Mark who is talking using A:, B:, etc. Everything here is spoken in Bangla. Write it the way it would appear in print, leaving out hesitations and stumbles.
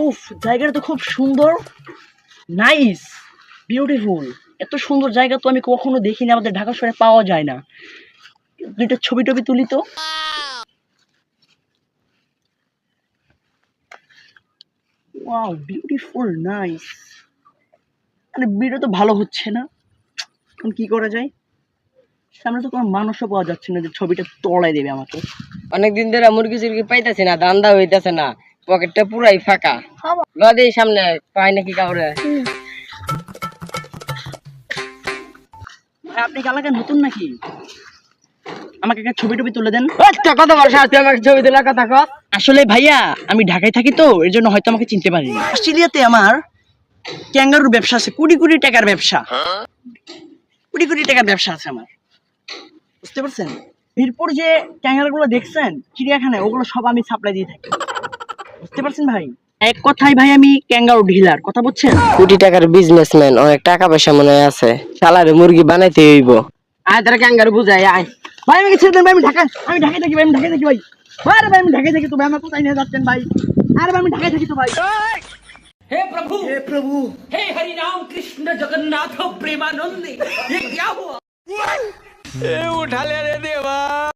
A: উফ, জায়গাটা তো খুব সুন্দর, নাইস, বিউটিফুল। এত সুন্দর জায়গা তো আমি কখনো দেখিনি, আমাদের ঢাকা শহরে পাওয়া যায় না। দুইটা ছবি টবি তুলি তো। Wow, beautiful, nice. মানে ভিডিও তো ভালো হচ্ছে না, এখন কি করা যায়? সামনে তো কোনো মানুষও পাওয়া যাচ্ছে না যে ছবিটা তোলাই দেবে আমাকে।
B: অনেকদিন ধরে মুরগি চুরগি পাইতেছি না, ধান্দা হইতেছে না, পকেটটা পুরাই ফাঁকা। লদি সামনে পাই নাকি কাউরে।
A: ভাই, আপনি কি এলাকায় নতুন নাকি? আমাকে একটা ছবি টবি তুলে দেন।
B: একটা কথা বল, তুই আমাকে ছবি তোলার কথা কর।
A: আসলে ভাইয়া, আমি ঢাকায় থাকি তো, এর জন্য হয়তো আমাকে চিনতে পারিনি। অস্ট্রেলিয়াতে আমার ক্যাঙ্গারুর ব্যবসা আছে, কোটি কোটি টাকার ব্যবসা, কোটি কোটি টাকার ব্যবসা আছে আমার, বুঝতে পারছেন? মিরপুর যে ক্যাঙ্গারু গুলো দেখছেন চিড়িয়াখানায়, ওগুলো সব আমি সাপ্লাই দিয়ে থাকি, বুঝতে পারছেন ভাই? এক কথায় ভাই, আমি ক্যাঙ্গারু ডিলার, কথা বুঝছেন?
B: কোটি টাকার বিজনেসম্যান, অনেক টাকা পয়সা মনে হয় আছে। শালারে মুরগি বানাইতে হইব। আয় তারা ক্যাঙ্গারু বুঝাই আয়।
A: ভাই আমাকে ছেড়ে দেন ভাই, আমি ঢাকায় থাকি ভাই, আমি ঢাকায় থাকি ভাই। আরে ভাই, আমি ঢাকায় থাকি তো ভাই, আমার কোথায় নিয়ে যাচ্ছেন ভাই? আরে ভাই, আমি ঢাকায় থাকি তো ভাই।
C: हे प्रभु
A: হে প্রভু,
C: हे हरि राम कृष्ण जगन्नाथ प्रेमानंद, ये क्या हुआ?